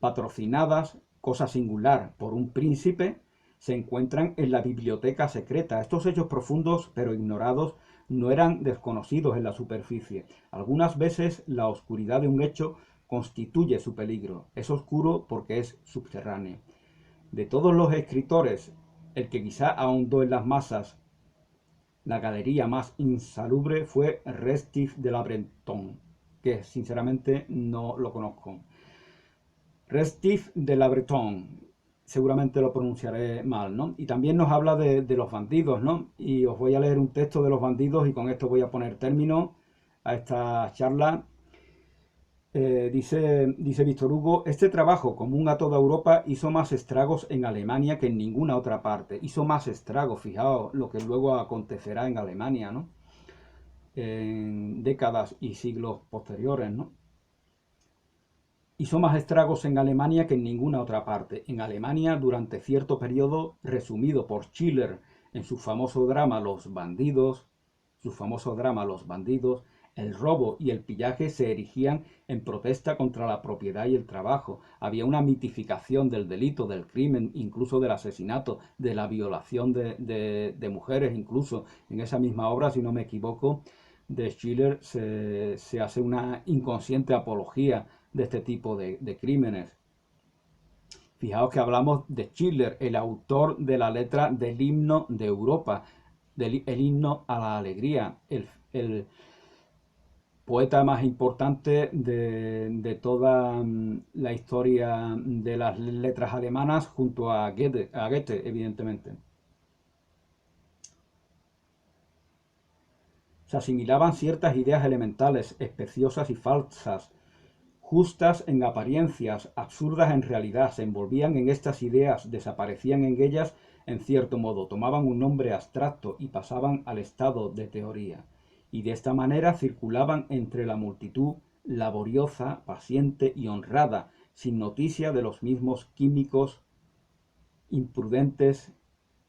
[SPEAKER 1] patrocinadas, cosa singular, por un príncipe, se encuentran en la biblioteca secreta. Estos hechos profundos pero ignorados no eran desconocidos en la superficie. Algunas veces la oscuridad de un hecho constituye su peligro. Es oscuro porque es subterráneo. De todos los escritores, el que quizá ahondó en las masas la galería más insalubre fue Restif de la Breton, que sinceramente no lo conozco. Restif de la Breton, seguramente lo pronunciaré mal, ¿no? Y también nos habla de los bandidos, ¿no? Y os voy a leer un texto de los bandidos y con esto voy a poner término a esta charla. Dice Víctor Hugo, este trabajo común a toda Europa hizo más estragos en Alemania que en ninguna otra parte. Hizo más estragos, fijaos lo que luego acontecerá en Alemania, ¿no? En décadas y siglos posteriores, ¿no? Hizo más estragos en Alemania que en ninguna otra parte. En Alemania, durante cierto periodo, resumido por Schiller en su famoso drama Los bandidos, el robo y el pillaje se erigían en protesta contra la propiedad y el trabajo. Había una mitificación del delito, del crimen, incluso del asesinato, de la violación de mujeres, incluso en esa misma obra, si no me equivoco, de Schiller se hace una inconsciente apología de este tipo de crímenes. Fijaos que hablamos de Schiller, el autor de la letra del himno de Europa, el himno a la alegría, el poeta más importante de toda la historia de las letras alemanas, junto a Goethe, evidentemente. Se asimilaban ciertas ideas elementales, especiosas y falsas, justas en apariencias, absurdas en realidad, se envolvían en estas ideas, desaparecían en ellas en cierto modo, tomaban un nombre abstracto y pasaban al estado de teoría. Y de esta manera circulaban entre la multitud laboriosa, paciente y honrada, sin noticia de los mismos químicos imprudentes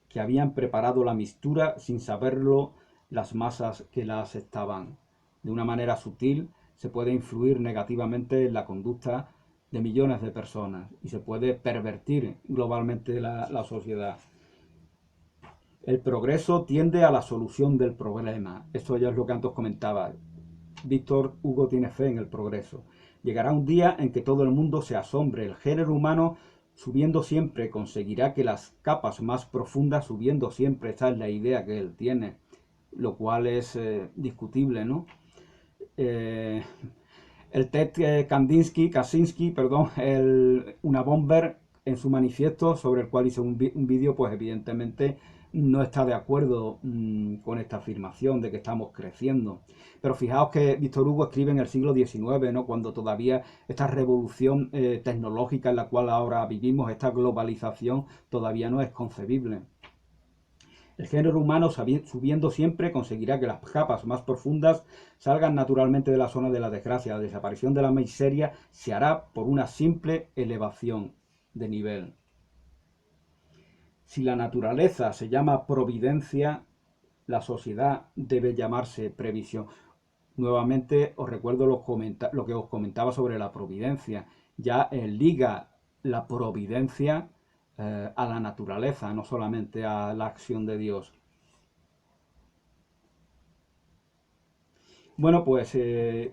[SPEAKER 1] que habían preparado la mistura sin saberlo las masas que la aceptaban. De una manera sutil se puede influir negativamente en la conducta de millones de personas y se puede pervertir globalmente la sociedad. El progreso tiende a la solución del problema. Esto ya es lo que antes comentaba. Víctor Hugo tiene fe en el progreso. Llegará un día en que todo el mundo se asombre. El género humano, subiendo siempre, conseguirá que las capas más profundas subiendo siempre. Esta es la idea que él tiene, lo cual es discutible, ¿no? El Ted Kaczynski, perdón, una bomber en su manifiesto sobre el cual hizo un vídeo, pues evidentemente no está de acuerdo con esta afirmación de que estamos creciendo. Pero fijaos que Víctor Hugo escribe en el siglo XIX, ¿no? Cuando todavía esta revolución tecnológica en la cual ahora vivimos, esta globalización, todavía no es concebible. El género humano, subiendo siempre, conseguirá que las capas más profundas salgan naturalmente de la zona de la desgracia. La desaparición de la miseria se hará por una simple elevación de nivel. Si la naturaleza se llama providencia, la sociedad debe llamarse previsión. Nuevamente os recuerdo lo que os comentaba sobre la providencia. Ya liga la providencia a la naturaleza, no solamente a la acción de Dios. Bueno, pues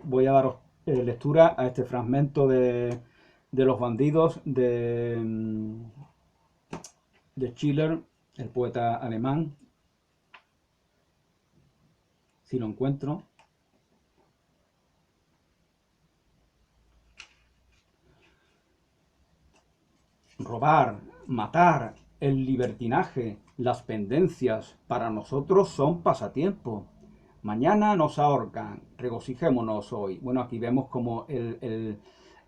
[SPEAKER 1] voy a daros lectura a este fragmento de Los bandidos de Schiller, el poeta alemán, si lo encuentro. Robar, matar, el libertinaje, las pendencias, para nosotros son pasatiempo. Mañana nos ahorcan, regocijémonos hoy. Bueno, aquí vemos como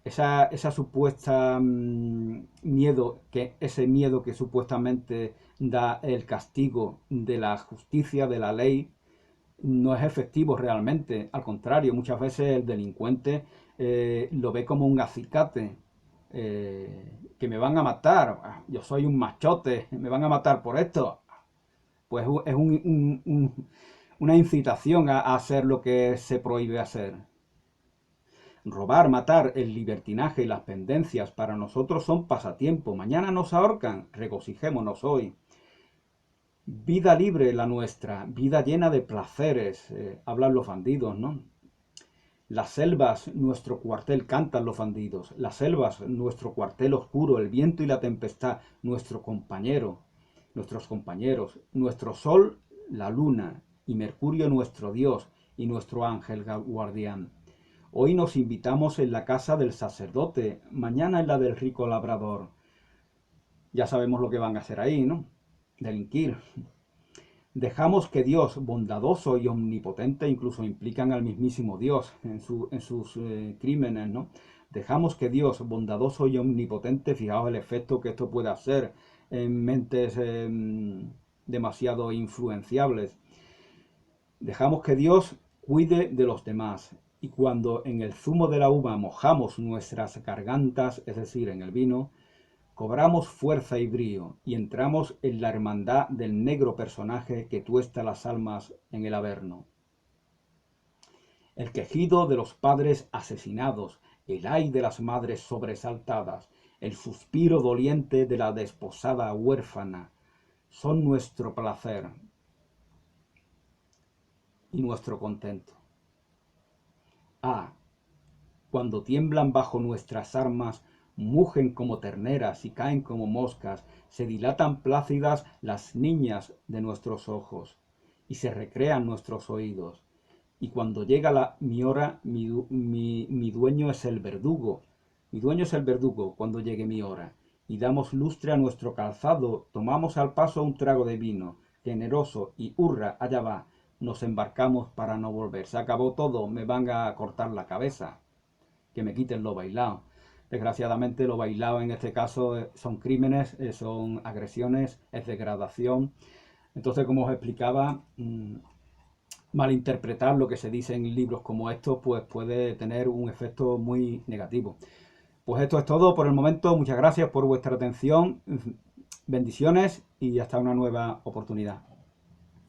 [SPEAKER 1] esa supuesta miedo, ese miedo que supuestamente da el castigo de la justicia, de la ley, no es efectivo realmente. Al contrario, muchas veces el delincuente lo ve como un acicate, que me van a matar, yo soy un machote, me van a matar por esto. Pues es una incitación a hacer lo que se prohíbe hacer. Robar, matar, el libertinaje y las pendencias para nosotros son pasatiempo. Mañana nos ahorcan, regocijémonos hoy. Vida libre la nuestra, vida llena de placeres, hablan los bandidos, ¿no? Las selvas, nuestro cuartel, cantan los bandidos. Las selvas, nuestro cuartel oscuro, el viento y la tempestad, nuestros compañeros. Nuestro sol, la luna, y Mercurio nuestro Dios, y nuestro ángel guardián. Hoy nos invitamos en la casa del sacerdote, mañana en la del rico labrador. Ya sabemos lo que van a hacer ahí, ¿no? Delinquir. Dejamos que Dios, bondadoso y omnipotente, incluso implican al mismísimo Dios en sus crímenes, ¿no? Dejamos que Dios, bondadoso y omnipotente, fijaos el efecto que esto puede hacer en mentes demasiado influenciables. Dejamos que Dios cuide de los demás. Y cuando en el zumo de la uva mojamos nuestras gargantas, es decir, en el vino, cobramos fuerza y brío y entramos en la hermandad del negro personaje que tuesta las almas en el Averno. El quejido de los padres asesinados, el ay de las madres sobresaltadas, el suspiro doliente de la desposada huérfana, son nuestro placer y nuestro contento. Ah, cuando tiemblan bajo nuestras armas mugen como terneras y caen como moscas, se dilatan plácidas las niñas de nuestros ojos, y se recrean nuestros oídos. Y cuando llega mi hora, mi dueño es el verdugo. Mi dueño es el verdugo cuando llegue mi hora. Y damos lustre a nuestro calzado, tomamos al paso un trago de vino, generoso, y hurra, allá va. Nos embarcamos para no volver. Se acabó todo, me van a cortar la cabeza. Que me quiten lo bailado. Desgraciadamente lo bailado en este caso son crímenes, son agresiones, es degradación. Entonces, como os explicaba, malinterpretar lo que se dice en libros como estos, pues puede tener un efecto muy negativo. Pues esto es todo por el momento. Muchas gracias por vuestra atención. Bendiciones y hasta una nueva oportunidad.